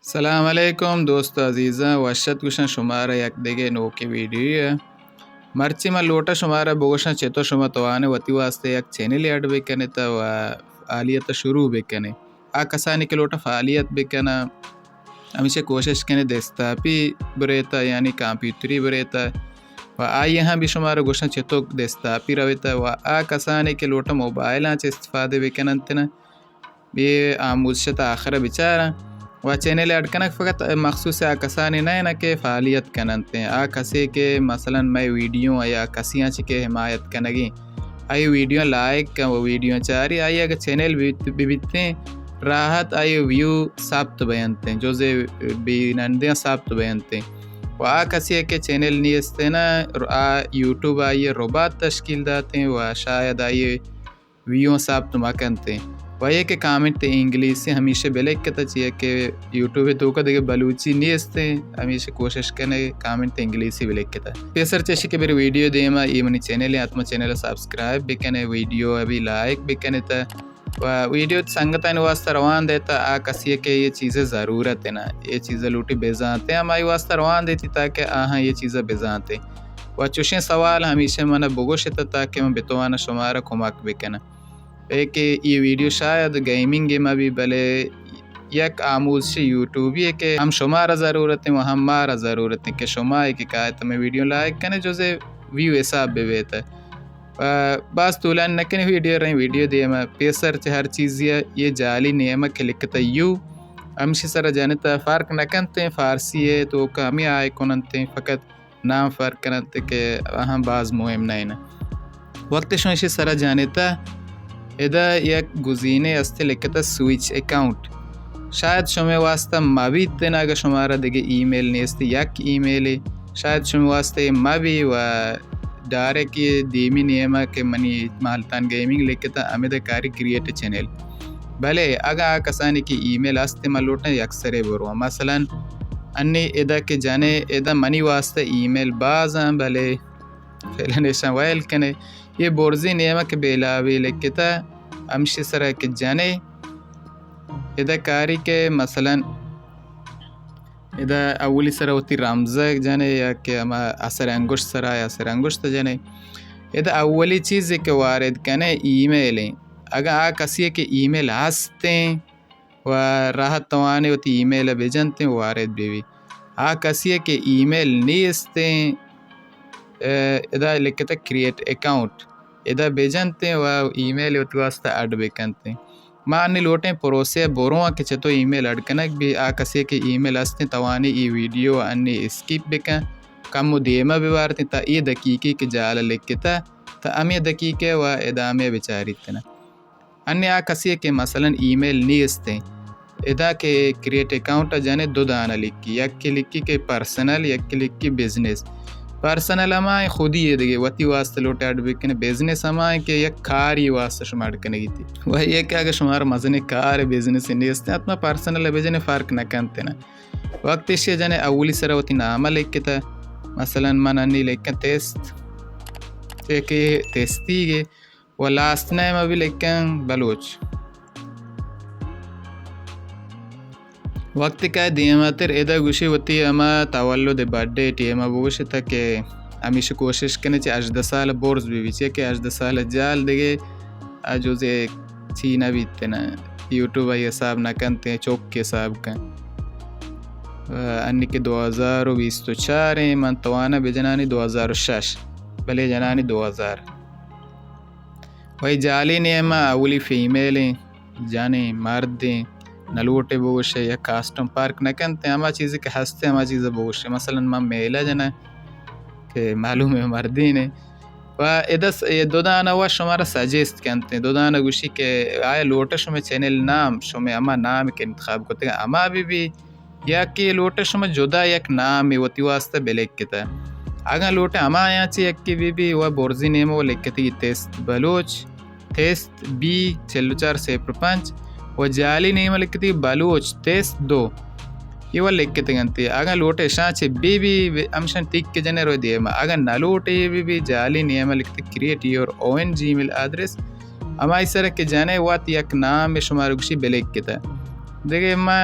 सलाम अलैकुम दोस्तों अजीज़ा वशत कुशन शुमारा यक देगे नो के वीडियो मर्ची में लोटा शुमारा बोगोशन चेतो शुमा तवाने वती वास्ते यक चैनल ऐड बेकने ता व फालियत शुरू बेकने आ कसानी के लोटा फालियत बेकना हमेशा कोशिश कने दस्तापी बरेता यानी कंप्यूटरी बरेता व आ यहाँ भी शुमारा गोशन चेतो दस्तापी रवेता व आ कसानी के लोटा मोबाइल आंच इस्तेफादे बेकनंतना बे आमुज़शता आखिर बिचारा व चैनल ऐड कनक फ़कत मखसूस आ कसानी नए न के फ़ालियत कनंते आ कसे के मसलन मैं वीडियो या कसियाँ के हिमायत कनगी आई वीडियो लाइक का वो वीडियो चारी आई अगर चैनल बिबितने राहत आई व्यू साब्त बयनते जोजे बिनंदे साब्त बयनते व आ कसी के चैनल नीस्ते ना आ यूट्यूब आई रोबात तश्कील दाते व शायद आई व्यू साब्त मकनते वही के कामेंट इंग्लिश से हमेशा बेलेक के चाहिए कि यूट्यूब तो का देखे बलूची नहीं हंसते हमेशा कोशिश करने कामेंट इंग्लिश से बेलेक के पेसर चेशी के मेरे वीडियो देमा ये मनी चैनल है आत्मा चैनल सब्सक्राइब भी करने वीडियो अभी लाइक भी करने था वीडियो संगत वास्ता रवान देता आ कसी के ये चीज़ें ज़रूरत है ना ये चीज़ें लूटी बेजाते हैं हमारी वास्ता रवान देती ताकि हाँ ये चीज़ें बेजाते व चुशे सवाल हमेशा मना बोगोशता ताकि मैं बेतवाना शुमारा कुमाक बेकना एक ये वीडियो शायद गेमिंग में भी भले यक आमूज से यूट्यूब है कि हम शुमारा ज़रूरत है वहाँ हमारा ज़रूरत है कि शुमा है कि का तो मैं वीडियो लाइक करने जो से व्यू ऐसा बेवेत है बस तुलन न कने वीडियो दिए मैं पेसर च हर चीज़ ये जाली नियम के लिखता यू हमसे सर जानता फ़र्क न करते फ़ारसी है तो कमी आए कोनते फ़कत नाम फ़र्क करते के अहम बाज़ मुहिम नहीं ना वक्त शोशी सर जानता इधर एक गुज़ीने अस्ते लिखता स्विच अकाउंट शायद शुमे वास्ता मावी इतना अगर शुमारा देगे ईमेल नहीं अस्ते यक ईमेल शायद शुमे वास्ते मावी व डायरेक्ट ये दीमी नियमा के मनी मालतान गेमिंग लिखता अमित कारी क्रिएट चैनल भले अगर कसानी की ईमेल अस्ते मलोटा अक्सर बरो मसलन अन्य इधर के जाने इधर मनी वास्ते ईमेल बाज़ भले फैलने शवाइल कने ये बोर्जी नियम के बेलावी लिखता अमशी सरा के जाने इधर कारी के मसलन इधर अवली सरा होती रमज़ा जाने या कि हम असर अंगुश सरा या असर अंगुश तो जाने इधर अवली चीज़ के वारिद कने ईमेल अगर आ कसी के ईमेल हंसते व राहत तवाने होती ईमेल भेजनते वारिद भी आ कसी के ईमेल नहीं हंसते इधर लिखता क्रिएट अकाउंट इधर भेजनते व ईमेल वास्ता ऐड बेकनते मां अन्य लोटे परोसे बोरों के चतो ईमेल ऐड कनक भी आ कसे के ईमेल हंसते तवानी ई वीडियो अन्य स्किप बेकन कम देमा बिवारते ता ये दकीकी के जाल लिखता ता अमे दकीके व इदामे विचारितना अन्य आ कसे के मसलन ईमेल नहीं हंसते इधर के क्रिएट अकाउंट जाने दो दाना लिखी यक के लिखी के पर्सनल यक के लिखी बिजनेस पर्सनल हमारे खुद ही देगे वती वास्ते लोटे ऐड बेकने बिजनेस हमारे के एक कार ही वास्ते शुमार करने की थी वह ये क्या कि शुमार मजने कार बिजनेस नहीं इसते आत्मा पर्सनल बिजनेस फ़र्क न करते ना वक्त इसे जाने अवली सर वती नाम लिखे था मसलन मन अन्नी लिखे टेस्ट के टेस्टी के व लास्ट नेम अभी लिखे बलोच वक्त का दियमातर एदा गुशी होती है अमा तवल्लो दे बर्थडे टीएम अबूश तक के हमेशा कोशिश करने चाहिए 18 साल बोर्स भी विचे के 18 साल जाल देगे आजोजे चीना भी इतना यूट्यूब ये हिसाब ना करते हैं चौक के हिसाब का अन्य के 2020 तो 4 है मन तवाना बेजनानी 2006 भले जनानी 2000 वही जाली नियम अवली फीमेल जाने मर्द नलूटे बोगोशे या कास्टम पार्क न करते हमा चीज़ के हंसते हमा चीज़ें बोगोशे मसलन मां मेला जना के मालूम है मर्दी ने व इधर ये दो दाना हुआ शुमारा सजेस्ट करते हैं दो दाना गुशी के आए लोटे शुमे चैनल नाम शुमे अमा नाम के इंतखाब करते हैं अमा भी या कि लोटे शुमे जुदा एक नाम है वती वास्ते बेलेक किता अगर लोटे अमा यहाँ ची एक की भी वह बोर्जी नेम वो लिखते हैं टेस्ट बलोच टेस्ट बी 4 वो जाली नहीं लिखती बलूच तेस 2 ये वो लिखते गंती अगर लोटे शांचे भी अमशन टिक के जने रो दिए अगर न लोटे भी जाली नियम लिखते create your own Gmail address हमारी सर के जाने वात एक नाम में शुमार गुशी बेलेक के था देखिए मैं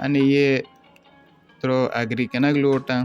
आणि ये तो agree कनक लोटा